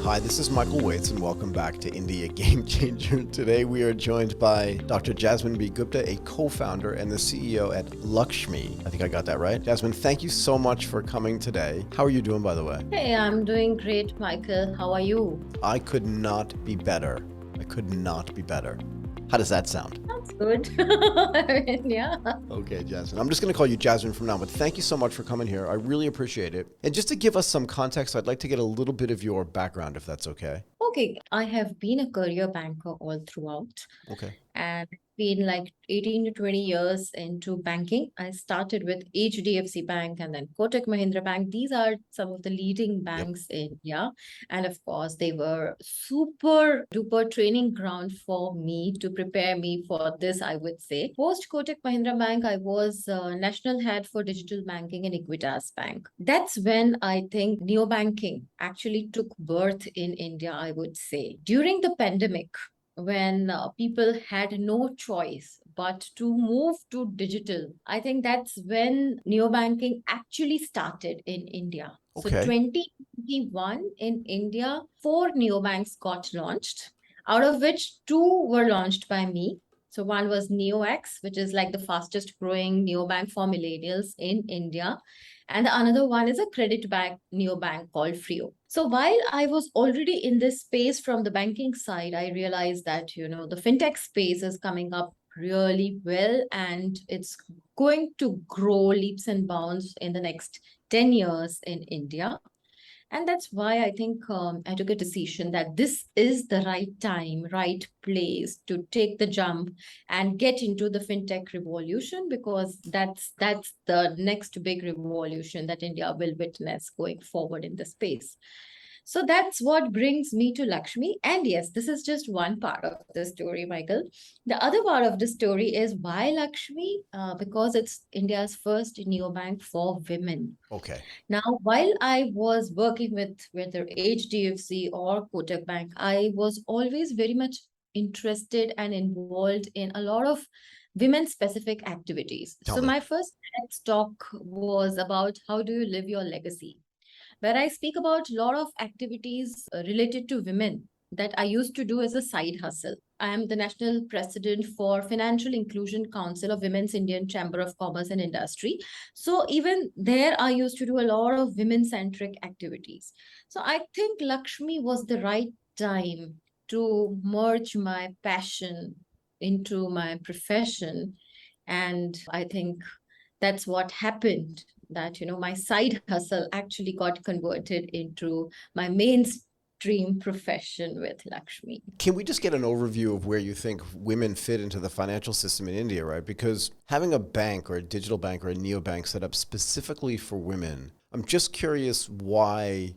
Hi, this is Michael Waits, and welcome back to India Game Changer. Today we are joined by Dr. Jasmin Gupta, a co-founder and the CEO at LXME. I think I got that right. Jasmin, thank you so much for coming today. How are you doing, by the way? Hey, I'm doing great, Michael. How are you? I could not be better. I could not be better. How does that sound? That's good. Yeah. Okay, Jasmin. I'm just going to call you Jasmin from now, but thank you so much for coming here. I really appreciate it. And just to give us some context, I'd like to get a little bit of your background, if that's okay. Okay, I have been a career banker all throughout, Okay. and been like 18 to 20 years into banking. I started with HDFC Bank and then Kotak Mahindra Bank. These are some of the leading Yep. banks in India. And of course, they were super duper training ground for me to prepare me for this, I would say. Post Kotak Mahindra Bank, I was national head for digital banking in Equitas Bank. That's when I think neobanking actually took birth in India, I would say. During the pandemic, when people had no choice but to move to digital, I think that's when neobanking actually started in India. So Okay. 2021 in India, 4 neobanks got launched, out of which 2 were launched by me. So one was NeoX, which is like the fastest growing neobank for millennials in India. And the another one is a credit bank neobank called Frio. So while I was already in this space from the banking side, I realized that, the FinTech space is coming up really well and it's going to grow leaps and bounds in the next 10 years in India. And that's why I think I took a decision that this is the right time, right place to take the jump and get into the fintech revolution, because that's the next big revolution that India will witness going forward in the space. So that's what brings me to Lakshmi. And yes, this is just one part of the story, Michael. The other part of the story is why Lakshmi? Because it's India's first neobank for women. Okay. Now, while I was working with whether HDFC or Kotak Bank, I was always very much interested and involved in a lot of women-specific activities. Tell So me. my first TED talk was about how do you live your legacy, where I speak about a lot of activities related to women that I used to do as a side hustle. I am the national president for Financial Inclusion Council of Women's Indian Chamber of Commerce and Industry. So even there, I used to do a lot of women-centric activities. So I think Lakshmi was the right time to merge my passion into my profession. And I think that's what happened, that my side hustle actually got converted into my mainstream profession with Lakshmi. Can we just get an overview of where you think women fit into the financial system in India, right? Because having a bank or a digital bank or a neobank set up specifically for women, I'm just curious why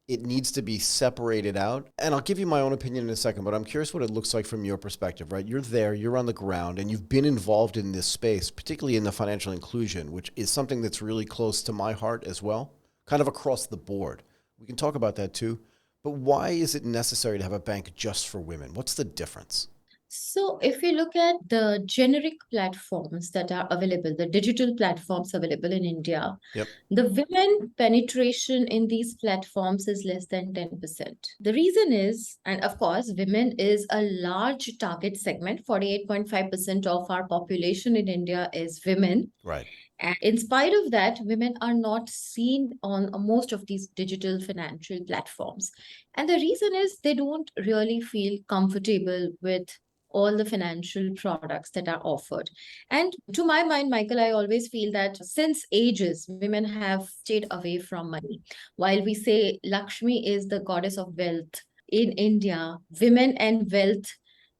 it needs to be separated out. And I'll give you my own opinion in a second, but I'm curious what it looks like from your perspective, right? You're there, you're on the ground, and you've been involved in this space, particularly in the financial inclusion, which is something that's really close to my heart as well, kind of across the board. We can talk about that too. But why is it necessary to have a bank just for women? What's the difference? So, if you look at the generic platforms that are available, the digital platforms available in India, Yep. the women penetration in these platforms is less than 10%. The reason is, and of course, women is a large target segment. 48.5% of our population in India is women. Right. And in spite of that, women are not seen on most of these digital financial platforms. And the reason is they don't really feel comfortable with all the financial products that are offered. And to my mind, Michael, I always feel that since ages, women have stayed away from money. While we say Lakshmi is the goddess of wealth in India, women and wealth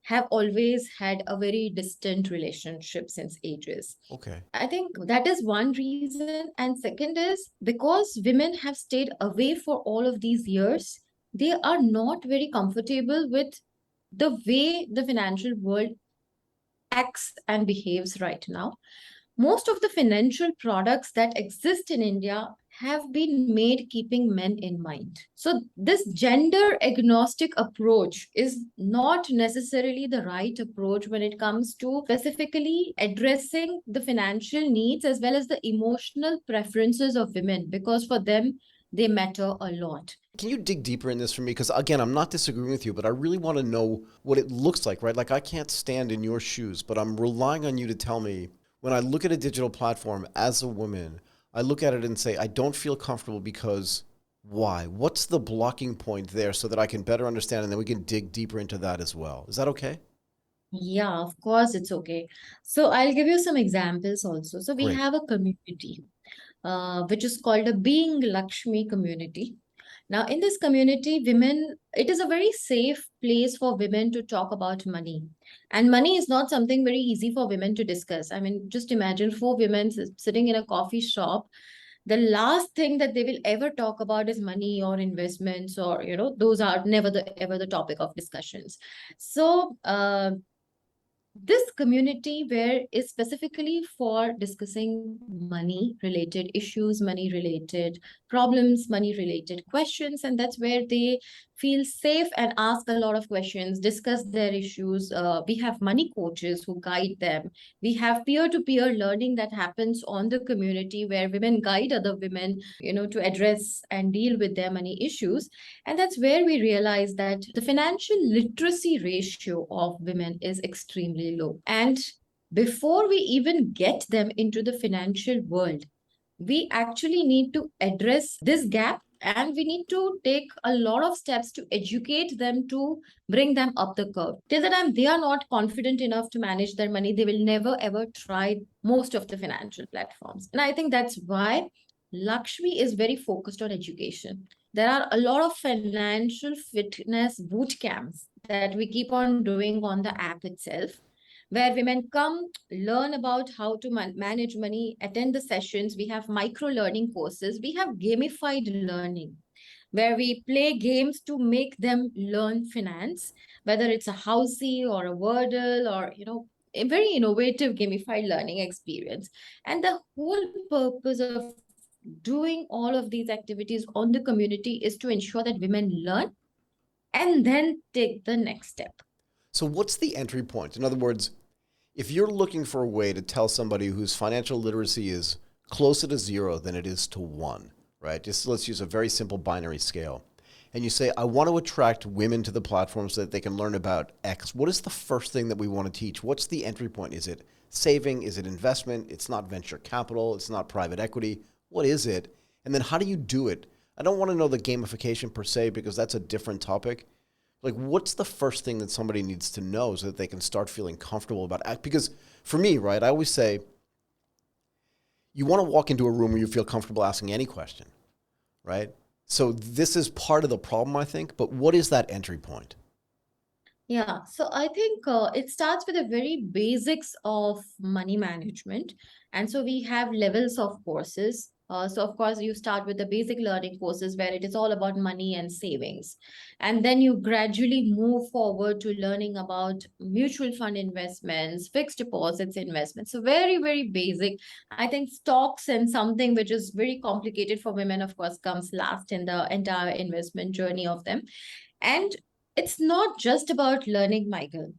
have always had a very distant relationship since ages. Okay. I think that is one reason. And second is because women have stayed away for all of these years, they are not very comfortable with the way the financial world acts and behaves right now. Most of the financial products that exist in India have been made keeping men in mind. So, this gender agnostic approach is not necessarily the right approach when it comes to specifically addressing the financial needs as well as the emotional preferences of women, because for them, they matter a lot. Can you dig deeper in this for me? Because again, I'm not disagreeing with you, but I really want to know what it looks like, right? Like I can't stand in your shoes, but I'm relying on you to tell me when I look at a digital platform as a woman, I look at it and say, I don't feel comfortable because why? What's the blocking point there so that I can better understand and then we can dig deeper into that as well? Is that okay? Yeah, of course, it's okay. So I'll give you some examples also. So we Great. have a community, which is called a Being Lakshmi community. Now, in this community, women, it is a very safe place for women to talk about money. And money is not something very easy for women to discuss. I mean, just imagine four women sitting in a coffee shop. The last thing that they will ever talk about is money or investments, or, those are never ever the topic of discussions. So, this community where is specifically for discussing money related issues, money related problems, money related questions, and that's where they feel safe and ask a lot of questions, discuss their issues. We have money coaches who guide them. We have peer to peer learning that happens on the community where women guide other women, to address and deal with their money issues. And that's where we realize that the financial literacy ratio of women is extremely low. And before we even get them into the financial world, we actually need to address this gap, and we need to take a lot of steps to educate them, to bring them up the curve. Till the time they are not confident enough to manage their money, they will never ever try most of the financial platforms. And I think that's why Lakshmi is very focused on education. There are a lot of financial fitness boot camps that we keep on doing on the app itself, where women come, learn about how to manage money, attend the sessions. We have micro learning courses, we have gamified learning, where we play games to make them learn finance, whether it's a housey or a wordle, or a very innovative gamified learning experience. And the whole purpose of doing all of these activities on the community is to ensure that women learn and then take the next step. So what's the entry point? In other words, if you're looking for a way to tell somebody whose financial literacy is closer to zero than it is to one, right? Just let's use a very simple binary scale. And you say, I want to attract women to the platform so that they can learn about X. What is the first thing that we want to teach? What's the entry point? Is it saving? Is it investment? It's not venture capital. It's not private equity. What is it? And then how do you do it? I don't want to know the gamification per se, because that's a different topic. Like, what's the first thing that somebody needs to know so that they can start feeling comfortable about it? Because for me, right, I always say, you want to walk into a room where you feel comfortable asking any question, right? So this is part of the problem, I think. But what is that entry point? Yeah, so I think it starts with the very basics of money management. And so we have levels of courses. So, of course, you start with the basic learning courses where it is all about money and savings. And then you gradually move forward to learning about mutual fund investments, fixed deposits investments. So, very, very basic. I think stocks and something which is very complicated for women, of course, comes last in the entire investment journey of them. And it's not just about learning, Michael.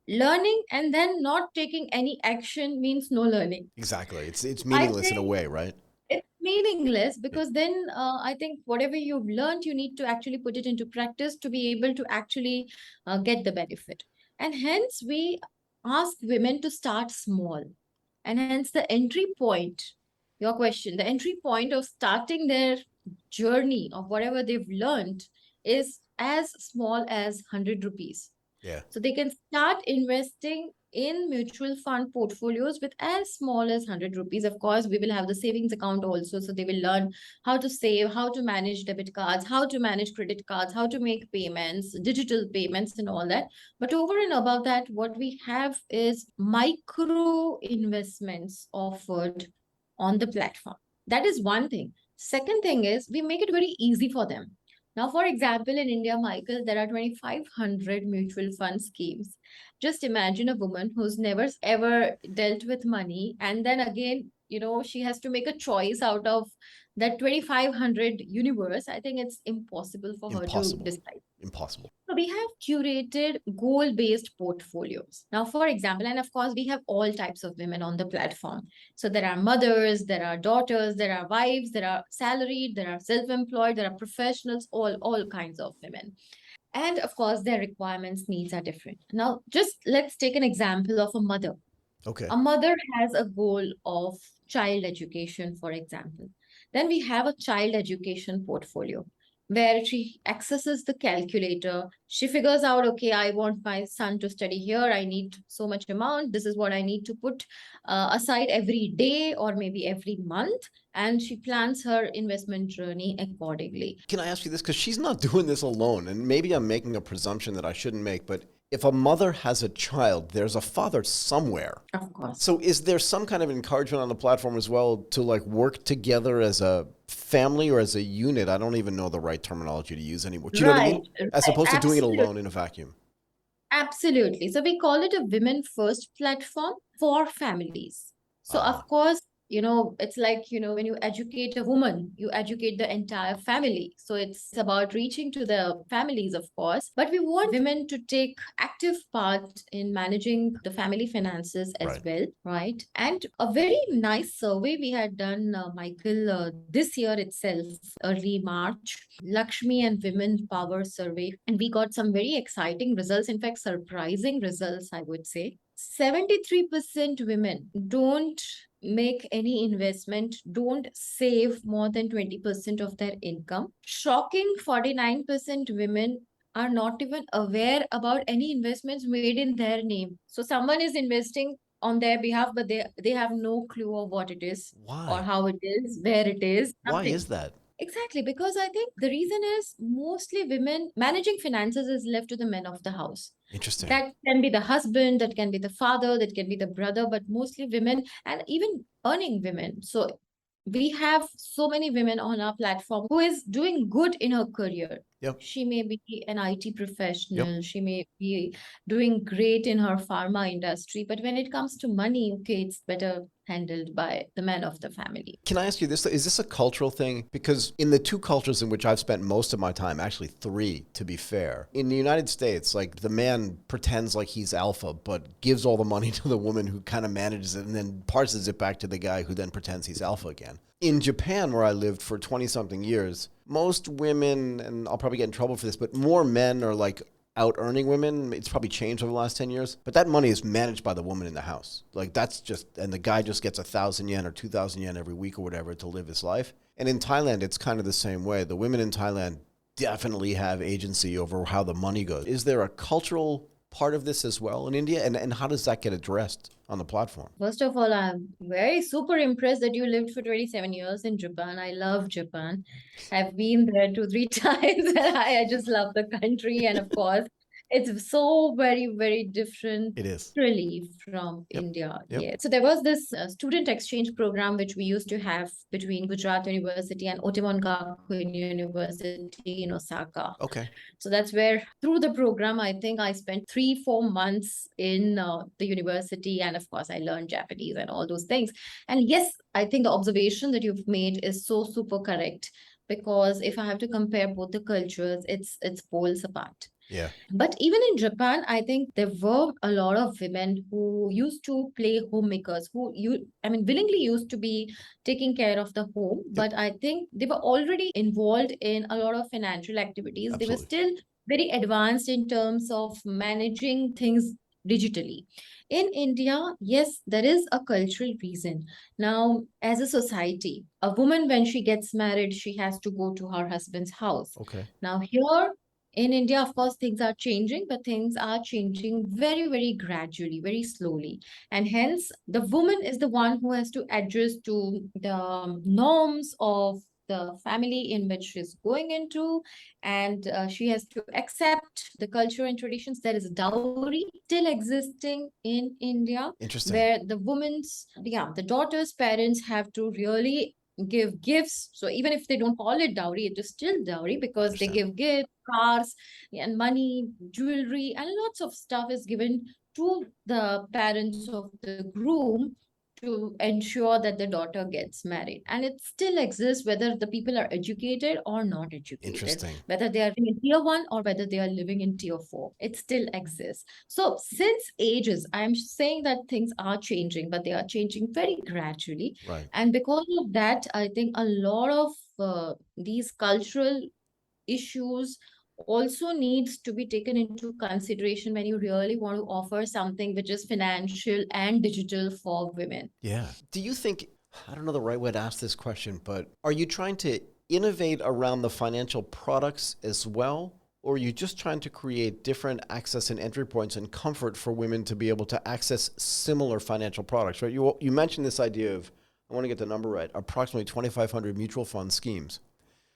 Learning and then not taking any action means no learning. Exactly. It's I meaningless in a think way, right? it's meaningless, Yeah. because then I think whatever you've learned, you need to actually put it into practice to be able to actually get the benefit. And hence, we ask women to start small. And hence, the entry point, your question, the entry point of starting their journey of whatever they've learned is as small as 100 rupees. Yeah. So they can start investing in mutual fund portfolios with as small as 100 rupees. Of course, we will have the savings account also. So they will learn how to save, how to manage debit cards, how to manage credit cards, how to make payments, digital payments, and all that. But over and above that, what we have is micro investments offered on the platform. That is one thing. Second thing is we make it very easy for them. Now, for example, in India, Michael, there are 2,500 mutual fund schemes. Just imagine a woman who's never ever dealt with money. And then again, she has to make a choice out of that 2,500 universe. I think it's impossible for her to Impossible. decide. Impossible. So we have curated goal-based portfolios. Now, for example, and of course, we have all types of women on the platform. So there are mothers, there are daughters, there are wives, there are salaried, there are self-employed, there are professionals, all kinds of women. And of course, their requirements, needs are different. Now, just let's take an example of a mother. Okay. A mother has a goal of child education, for example. Then we have a child education portfolio where she accesses the calculator. She figures out, okay, I want my son to study here. I need so much amount. This is what I need to put aside every day or maybe every month. And she plans her investment journey accordingly. Can I ask you this? Because she's not doing this alone, and maybe I'm making a presumption that I shouldn't make, but if a mother has a child, there's a father somewhere. Of course. So is there some kind of encouragement on the platform as well to like work together as a family or as a unit? I don't even know the right terminology to use anymore. Do you know what I mean? As Right. opposed to doing it Absolutely. alone in a vacuum. Absolutely. So we call it a women first platform for families. So Ah, of course, it's like, when you educate a woman, you educate the entire family. So it's about reaching to the families, of course, but we want women to take active part in managing the family finances as right. well, right? And a very nice survey we had done, Michael, this year itself, early March, Lakshmi and Women Power Survey, and we got some very exciting results, in fact, surprising results, I would say. 73% women don't make any investment, don't save more than 20% of their income. Shocking 49% women are not even aware about any investments made in their name. So someone is investing on their behalf, but they have no clue of what it is or Why? how it is, where it is, Why nothing. is that? Exactly, because I think the reason is mostly women managing finances is left to the men of the house. Interesting. That can be the husband, that can be the father, that can be the brother, but mostly women and even earning women. So we have so many women on our platform who is doing good in her career. Yep. She may be an IT Yep. professional, she may be doing great in her pharma industry, but when it comes to money, okay, it's better handled by the man of the family. Can I ask you this? Is this a cultural thing? Because in the two cultures in which I've spent most of my time, actually three to be fair, in the United States, like the man pretends like he's alpha, but gives all the money to the woman who kind of manages it and then parses it back to the guy who then pretends he's alpha again. In Japan, where I lived for 20 something years, most women, and I'll probably get in trouble for this, but more men are like out earning women. It's probably changed over the last 10 years, but that money is managed by the woman in the house. Like that's just, and the guy just gets 1,000 yen or 2,000 yen every week or whatever to live his life. And in Thailand, it's kind of the same way. The women in Thailand definitely have agency over how the money goes. Is there a cultural part of this as well in India? And how does that get addressed on the platform? First of all, I'm very super impressed that you lived for 27 years in Japan. I love Japan. I've been there two, three times, and I just love the country. And of course, it's so very, very different It is. really from Yep. India. Yep. Yeah. So there was this student exchange program which we used to have between Gujarat University and Otemon Gakuin University in Osaka. Okay. So that's where, through the program, I think I spent 3, 4 months in the university. And of course, I learned Japanese and all those things. And yes, I think the observation that you've made is so super correct. Because if I have to compare both the cultures, it's poles apart. Yeah. But even in Japan, I think there were a lot of women who used to play homemakers, willingly used to be taking care of the home. Yep. But I think they were already involved in a lot of financial activities. They were Absolutely. still very advanced in terms of managing things digitally. In India, yes, there is a cultural reason. Now, as a society, a woman, when she gets married, she has to go to her husband's house. Okay. Now, here in India, of course, things are changing, but things are changing very, very gradually, very slowly. And hence, the woman is the one who has to adjust to the norms of the family in which she's going into, and she has to accept the culture and traditions. There is dowry still existing in India, Interesting. where the daughter's parents have to really give gifts. So even if they don't call it dowry, it is still dowry because they Understand. give gifts, cars, and money, jewelry, and lots of stuff is given to the parents of the groom to ensure that the daughter gets married. And it still exists whether the people are educated or not educated, Interesting. whether they are living in tier one or whether they are living in tier four. It still exists. So, since ages, I'm saying that things are changing, but they are changing very gradually. Right. And because of that, I think a lot of these cultural issues also needs to be taken into consideration when you really want to offer something which is financial and digital for women. Yeah. Do you think, I don't know the right way to ask this question, but are you trying to innovate around the financial products as well? Or are you just trying to create different access and entry points and comfort for women to be able to access similar financial products, right? You mentioned this idea of, I want to get the number right, approximately 2,500 mutual fund schemes.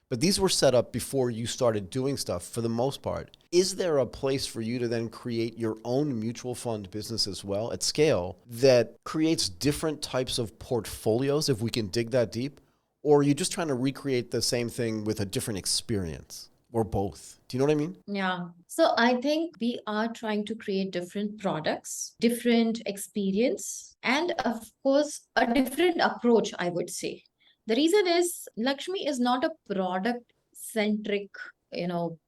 But these were set up before you started doing stuff for the most part. Is there a place for you to then create your own mutual fund business as well at scale that creates different types of portfolios, if we can dig that deep? Or are you just trying to recreate the same thing with a different experience or both? Do you know what I mean? Yeah. So I think we are trying to create different products, different experience, and of course, a different approach, I would say. The reason is Lakshmi is not a product centric, you know,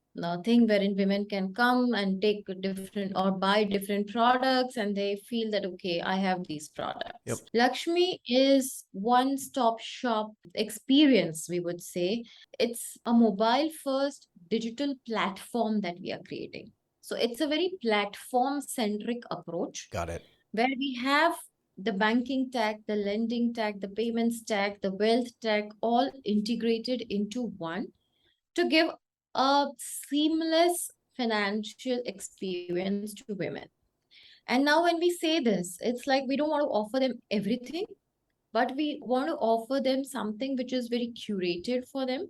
thing wherein women can come and take different or buy different products and they feel that, okay, I have these Yep. products. Lakshmi is one stop shop experience, we would say. It's a mobile first digital platform that we are creating. So it's a very platform centric approach Got it. where we have the banking tech, the lending tech, the payments tech, the wealth tech all integrated into one to give a seamless financial experience to women. And now, when we say this, it's like we don't want to offer them everything, but we want to offer them something which is very curated for them,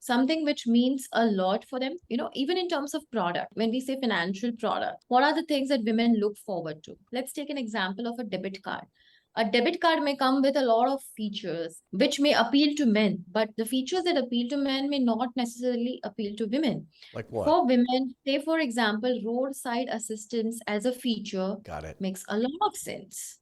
something which means a lot for them. Even in terms of product, when we say financial product, what are the things that women look forward to? Let's take an example of a debit card. A debit card may come with a lot of features which may appeal to men, but the features that appeal to men may not necessarily appeal to women. Like what? For women, say for example, roadside assistance as a feature Got it. makes a lot of sense.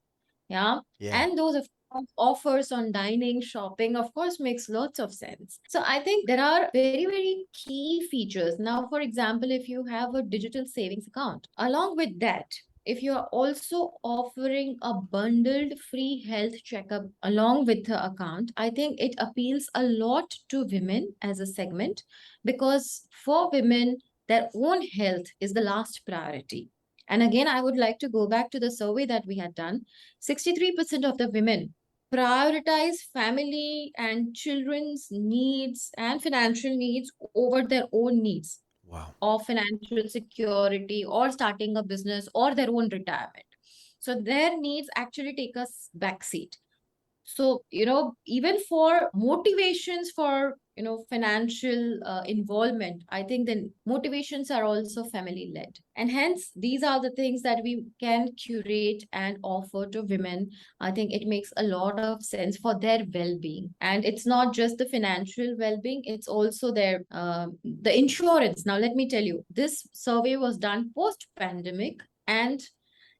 Yeah. Yeah. And those of course, offers on dining, shopping, of course, makes lots of sense. So I think there are very, very key features. Now, for example, if you have a digital savings account, along with that, if you are also offering a bundled free health checkup along with the account, I think it appeals a lot to women as a segment because for women, their own health is the last priority. And again, I would like to go back to the survey that we had done. 63% of the women prioritize family and children's needs and financial needs over their own needs Wow. of financial security or starting a business or their own retirement. So their needs actually take a backseat. So, even for motivations for, financial involvement, I think the motivations are also family led. And hence, these are the things that we can curate and offer to women. I think it makes a lot of sense for their well being. And it's not just the financial well being, it's also the insurance. Now, let me tell you, this survey was done post pandemic and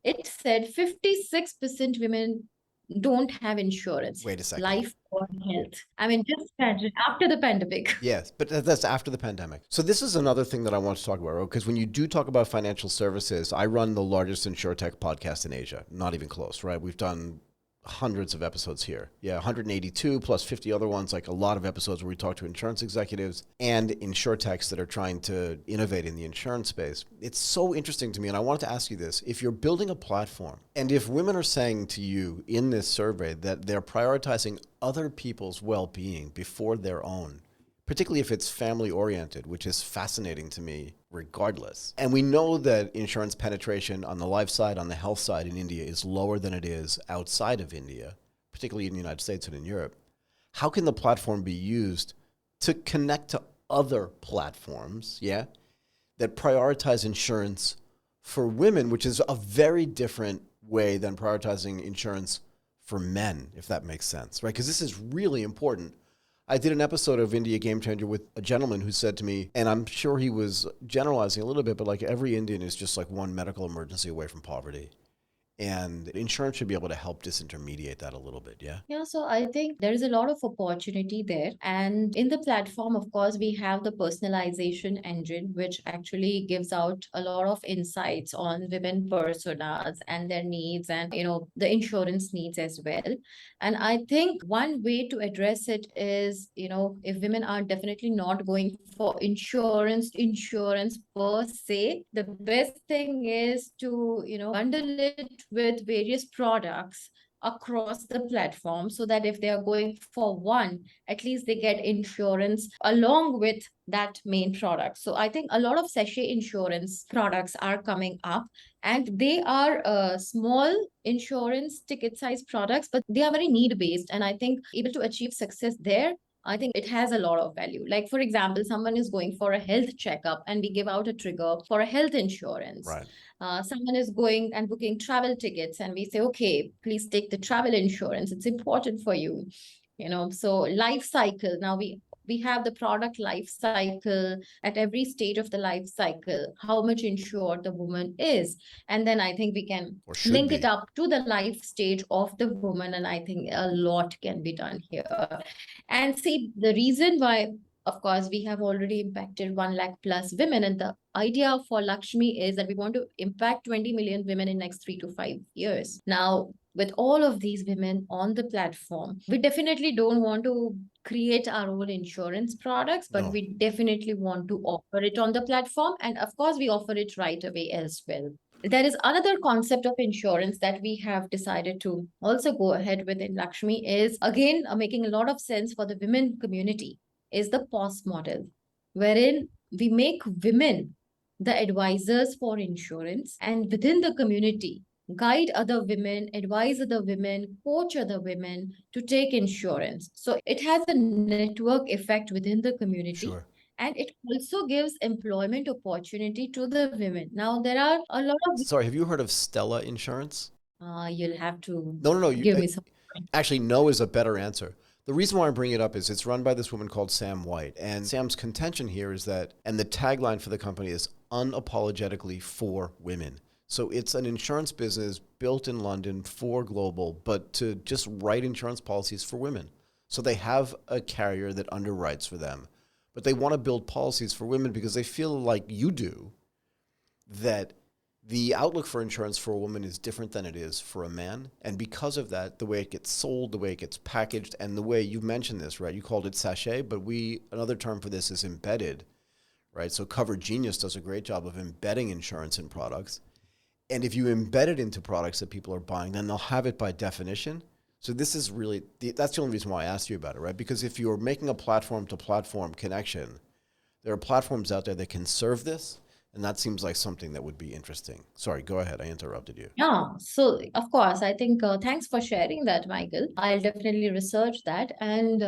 it said 56% women don't have insurance, Wait a second. life or health. I mean, just imagine after the pandemic. Yes, but that's after the pandemic. So this is another thing that I want to talk about, because when you do talk about financial services, I run the largest insurtech podcast in Asia. Not even close, right? We've done hundreds of episodes here. Yeah, 182 plus 50 other ones, like a lot of episodes where we talk to insurance executives and insurtechs that are trying to innovate in the insurance space. It's so interesting to me, and I wanted to ask you this. If you're building a platform, and if women are saying to you in this survey that they're prioritizing other people's well-being before their own, particularly if it's family oriented, which is fascinating to me regardless. And we know that insurance penetration on the life side, on the health side in India is lower than it is outside of India, particularly in the United States and in Europe. How can the platform be used to connect to other platforms, that prioritize insurance for women, which is a very different way than prioritizing insurance for men, if that makes sense, right? Because this is really important. I did an episode of India Game Changer with a gentleman who said to me, and I'm sure he was generalizing a little bit, but like every Indian is just like one medical emergency away from poverty. And insurance should be able to help disintermediate that a little bit. Yeah. Yeah, so I think there is a lot of opportunity there. And in the platform, of course, we have the personalization engine, which actually gives out a lot of insights on women personas and their needs and, the insurance needs as well. And I think one way to address it is, if women are definitely not going for insurance per se, the best thing is to, bundle it with various products across the platform so that if they are going for one, at least they get insurance along with that main product. So I think a lot of sachet insurance products are coming up, and they are small insurance ticket size products, but they are very need based. And I think able to achieve success there, I think it has a lot of value. Like, for example, someone is going for a health checkup and we give out a trigger for a health insurance. Right. Someone is going and booking travel tickets and we say, okay, please take the travel insurance, it's important for you. So life cycle, now we have the product life cycle at every stage of the life cycle, how much insured the woman is, and then I think we can Or should link it be. up to the life stage of the woman, and I think a lot can be done here. And see, the reason why, of course, we have already impacted 1 lakh plus women. And the idea for Lakshmi is that we want to impact 20 million women in next 3 to 5 years. Now, with all of these women on the platform, we definitely don't want to create our own insurance products, but No. we definitely want to offer it on the platform. And of course, we offer it right away as well. There is another concept of insurance that we have decided to also go ahead with in Lakshmi is again making a lot of sense for the women community is the POS model, wherein we make women the advisors for insurance, and within the community guide other women, advise other women, coach other women to take insurance. So it has a network effect within the community. Sure. And it also gives employment opportunity to the women. Now, there are a lot of, Sorry, have you heard of Stella Insurance? you'll have to No, no, no. give me some. Actually, no is a better answer. The reason why I bring it up is it's run by this woman called Sam White. And Sam's contention here is that, and the tagline for the company is unapologetically for women. So it's an insurance business built in London for global, but to just write insurance policies for women. So they have a carrier that underwrites for them, but they want to build policies for women because they feel like you do that the outlook for insurance for a woman is different than it is for a man. And because of that, the way it gets sold, the way it gets packaged, and the way you mentioned this, right? You called it sachet, but another term for this is embedded, right? So Cover Genius does a great job of embedding insurance in products. And if you embed it into products that people are buying, then they'll have it by definition. So this is really, that's the only reason why I asked you about it, right? Because if you're making a platform to platform connection, there are platforms out there that can serve this. And that seems like something that would be interesting. Sorry, go ahead. I interrupted you. Yeah, so of course, I think thanks for sharing that, Michael. I'll definitely research that. And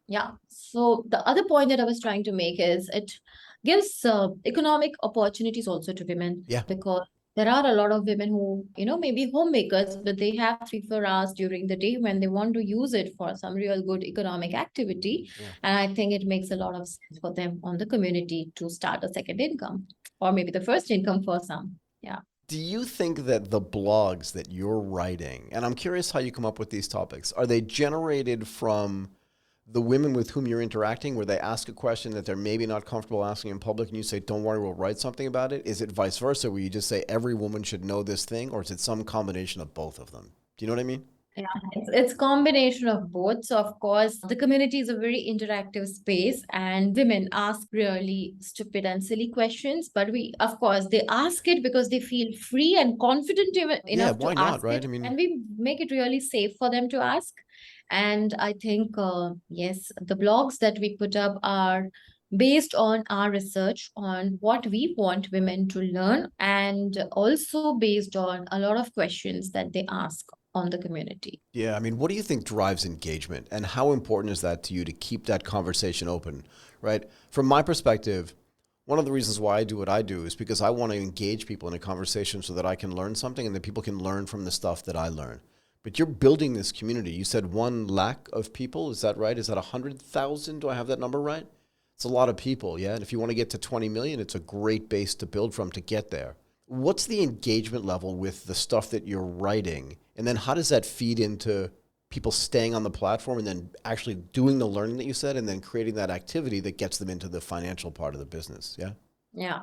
yeah, so the other point that I was trying to make is it gives economic opportunities also to women. Yeah. Because there are a lot of women who, maybe homemakers, but they have 3 4 hours during the day when they want to use it for some real good economic activity. Yeah. And I think it makes a lot of sense for them on the community to start a second income, or maybe the first income for some. Yeah. Do you think that the blogs that you're writing, and I'm curious how you come up with these topics, are they generated from the women with whom you're interacting, where they ask a question that they're maybe not comfortable asking in public and you say, don't worry, we'll write something about it? Is it vice versa, where you just say every woman should know this thing, or is it some combination of both of them? Do you know what I mean? Yeah, it's combination of both. So of course, the community is a very interactive space, and women ask really stupid and silly questions. But of course, they ask it because they feel free and confident enough to Why not, ask right? it, I mean, and we make it really safe for them to ask. And I think, yes, the blogs that we put up are based on our research on what we want women to learn, and also based on a lot of questions that they ask on the community. yeah, I mean, what do you think drives engagement, and how important is that to you to keep that conversation open, right? From my perspective, one of the reasons why I do what I do is because I want to engage people in a conversation so that I can learn something and that people can learn from the stuff that I learn. But you're building this community. You said 1 lakh of people. Is that right? Is that 100,000? Do I have that number right? It's a lot of people, yeah? And if you want to get to 20 million, it's a great base to build from to get there. What's the engagement level with the stuff that you're writing? And then how does that feed into people staying on the platform and then actually doing the learning that you said and then creating that activity that gets them into the financial part of the business? Yeah. Yeah.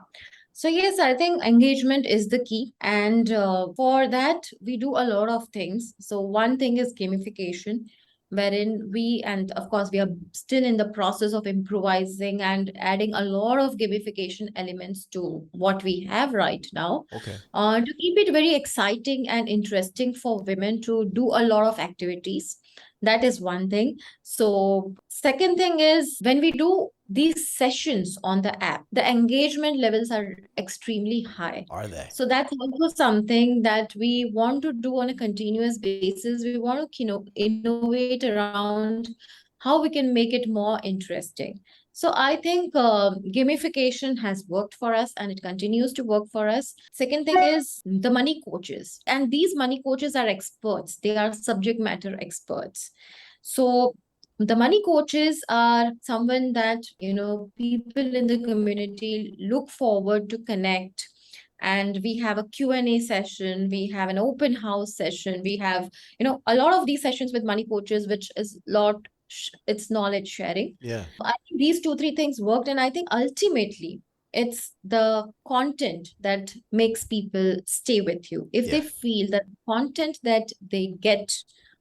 So yes, I think engagement is the key. And for that, we do a lot of things. So one thing is gamification, wherein and of course, we are still in the process of improvising and adding a lot of gamification elements to what we have right now, Okay. to keep it very exciting and interesting for women to do a lot of activities. That is one thing. So second thing is when we do these sessions on the app, the engagement levels are extremely high. Are they? So that's also something that we want to do on a continuous basis. We want to, innovate around how we can make it more interesting. So I think gamification has worked for us and it continues to work for us. Second thing is the money coaches. And these money coaches are experts. They are subject matter experts. So the money coaches are someone that, people in the community look forward to connect. And we have a Q&A session, we have an open house session, we have, a lot of these sessions with money coaches, which is it's knowledge sharing. Yeah. I think these two, three things worked. And I think ultimately it's the content that makes people stay with you. If Yeah. they feel that content that they get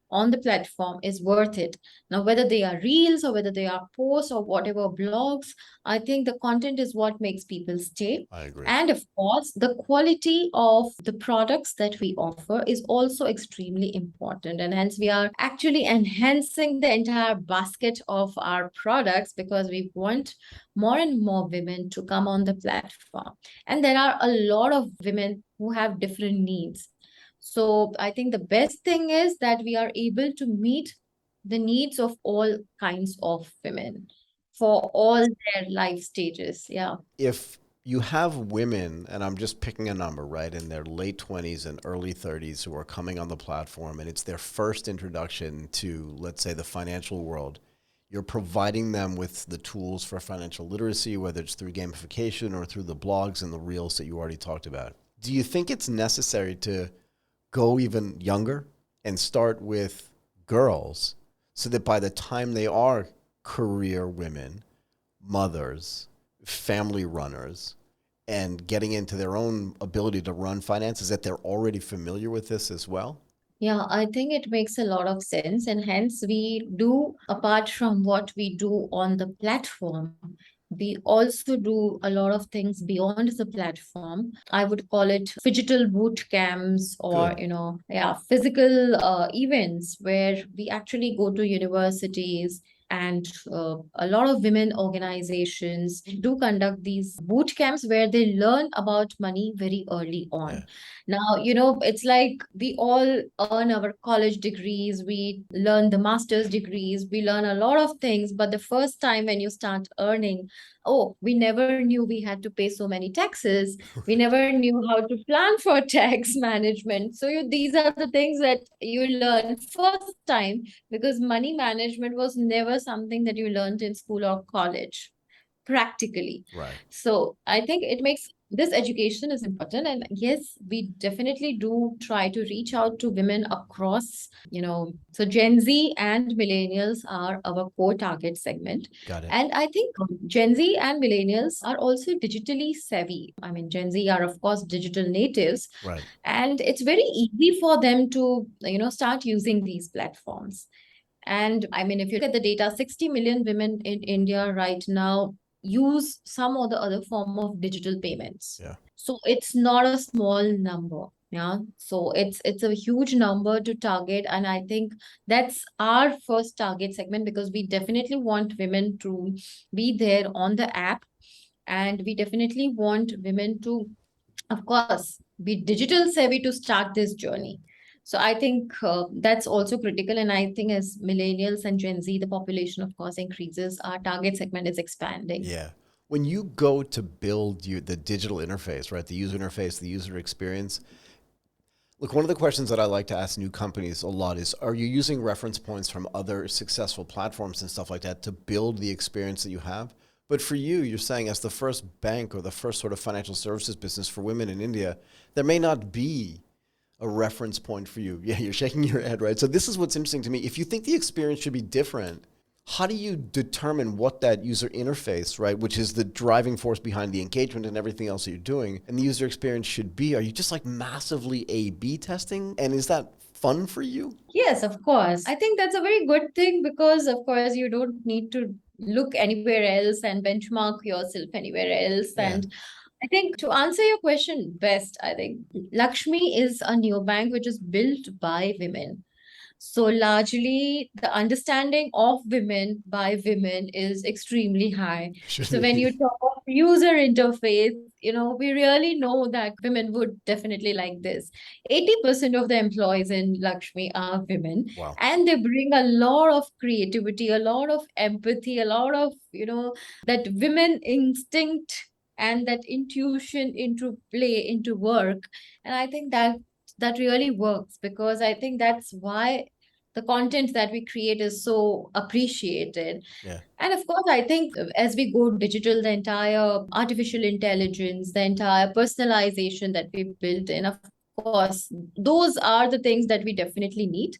on the platform is worth it. Now, whether they are reels or whether they are posts or whatever blogs, I think the content is what makes people stay. I agree. And of course, the quality of the products that we offer is also extremely important. And hence, we are actually enhancing the entire basket of our products because we want more and more women to come on the platform. And there are a lot of women who have different needs. So I think the best thing is that we are able to meet the needs of all kinds of women for all their life stages. Yeah. If you have women, and I'm just picking a number, right, in their late 20s and early 30s who are coming on the platform and it's their first introduction to, let's say, the financial world, you're providing them with the tools for financial literacy, whether it's through gamification or through the blogs and the reels that you already talked about. Do you think it's necessary to go even younger and start with girls so that by the time they are career women, mothers, family runners, and getting into their own ability to run finances, that they're already familiar with this as well? Yeah, I think it makes a lot of sense. And hence, we do, apart from what we do on the platform, we also do a lot of things beyond the platform. I would call it digital boot camps or, Good. physical events where we actually go to universities and a lot of women organizations do conduct these boot camps where they learn about money very early Yeah. on. Now, it's like we all earn our college degrees, we learn the master's degrees, we learn a lot of things. But the first time when you start earning, oh, we never knew we had to pay so many taxes. We never knew how to plan for tax management. So these are the things that you learn first time because money management was never something that you learned in school or college practically. Right. So I think it makes this education is important. And yes, we definitely do try to reach out to women across, so Gen Z and millennials are our core target segment. Got it. And I think Gen Z and millennials are also digitally savvy. I mean, Gen Z are, of course, digital natives. Right. And it's very easy for them to, start using these platforms. And I mean, if you look at the data, 60 million women in India right now use some or the other form of digital payments. Yeah. So it's not a small number. Yeah. So it's a huge number to target. And I think that's our first target segment because we definitely want women to be there on the app. And we definitely want women to, of course, be digital savvy to start this journey. So I think that's also critical. And I think as millennials and Gen Z, the population, of course, increases, our target segment is expanding. Yeah. When you go to build the digital interface, right, the user interface, the user experience, look, one of the questions that I like to ask new companies a lot is, are you using reference points from other successful platforms and stuff like that to build the experience that you have? But for you, you're saying as the first bank or the first sort of financial services business for women in India, there may not be a reference point for you. Yeah, you're shaking your head, right? So this is what's interesting to me. If you think the experience should be different, how do you determine what that user interface, right, which is the driving force behind the engagement and everything else that you're doing, and the user experience should be? Are you just like massively A/B testing? And is that fun for you? Yes, of course. I think that's a very good thing because, of course, you don't need to look anywhere else and benchmark yourself anywhere else. Yeah. And I think to answer your question best, I think Lakshmi is a neobank which is built by women. So largely the understanding of women by women is extremely high. Should So when you be. talk of user interface, we really know that women would definitely like this. 80% of the employees in Lakshmi are women, Wow. and they bring a lot of creativity, a lot of empathy, a lot of, that women instinct and that intuition into play, into work. And I think that really works because I think that's why the content that we create is so appreciated. Yeah. And of course, I think as we go digital, the entire artificial intelligence, the entire personalization that we built in, of course, those are the things that we definitely need.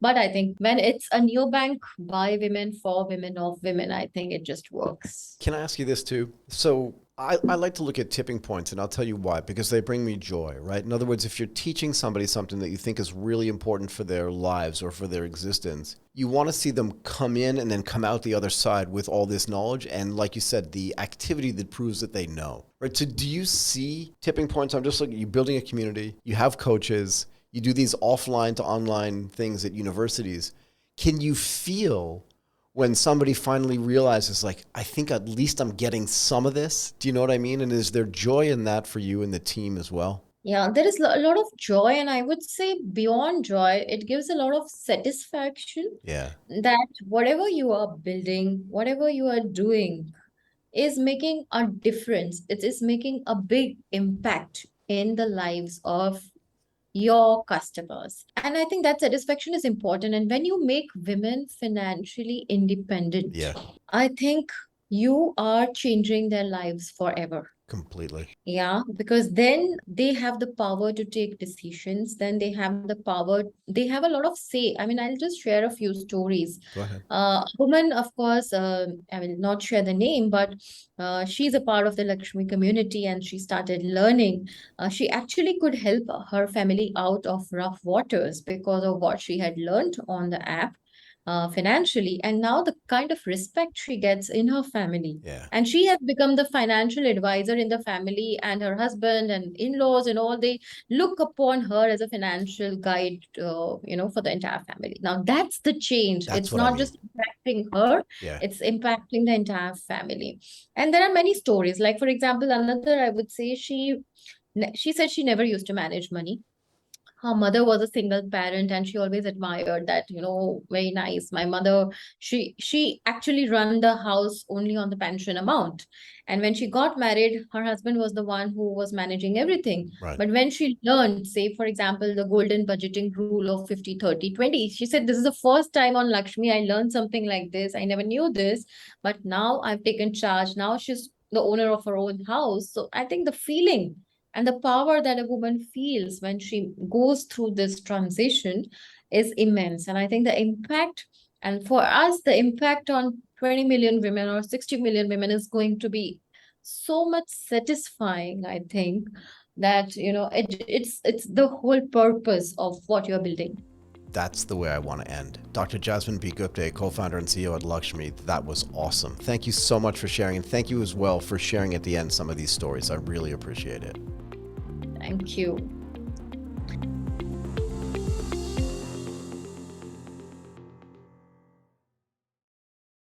But I think when it's a neobank by women, for women, of women, I think it just works. Can I ask you this too? So I like to look at tipping points, and I'll tell you why, because they bring me joy, right? In other words, if you're teaching somebody something that you think is really important for their lives or for their existence, you want to see them come in and then come out the other side with all this knowledge. And like you said, the activity that proves that they know, right? So do you see tipping points? I'm just looking, you're building a community, you have coaches, you do these offline to online things at universities. Can you feel when somebody finally realizes, like, I think at least I'm getting some of this? Do you know what I mean? And is there joy in that for you and the team as well? Yeah, there is a lot of joy, and I would say beyond joy, it gives a lot of satisfaction Yeah, that whatever you are building, whatever you are doing, is making a difference. It is making a big impact in the lives of your customers. And I think that satisfaction is important. And when you make women financially independent, yeah, I think you are changing their lives forever. completely. Yeah, because then they have the power to take decisions. Then they have the power, they have a lot of say. I mean, I'll just share a few stories. Go ahead. A woman, of course, I will not share the name, but she's a part of the Lakshmi community and she started learning. She actually could help her family out of rough waters because of what she had learned on the app. Financially, and now the kind of respect she gets in her family, Yeah, and she has become the financial advisor in the family, and her husband and in-laws and all, they look upon her as a financial guide, for the entire family. Now that's the change. that's It's what I not mean. just impacting her, Yeah, it's impacting the entire family. And there are many stories. Like, for example, another, I would say, she said she never used to manage money. Her mother was a single parent and she always admired that, very nice. My mother, she actually run the house only on the pension amount. And when she got married, her husband was the one who was managing everything. right. But when she learned, say, for example, the golden budgeting rule of 50-30-20, she said, this is the first time on Lakshmi I learned something like this. I never knew this, but now I've taken charge. Now she's the owner of her own house. So I think the feeling and the power that a woman feels when she goes through this transition is immense. And I think the impact, and for us, the impact on 20 million women or 60 million women is going to be so much satisfying, I think, that, it's the whole purpose of what you're building. That's the way I want to end. Dr. Jasmin B. Gupta, co-founder and CEO at Lakshmi, that was awesome. Thank you so much for sharing, and thank you as well for sharing at the end some of these stories. I really appreciate it. Thank you.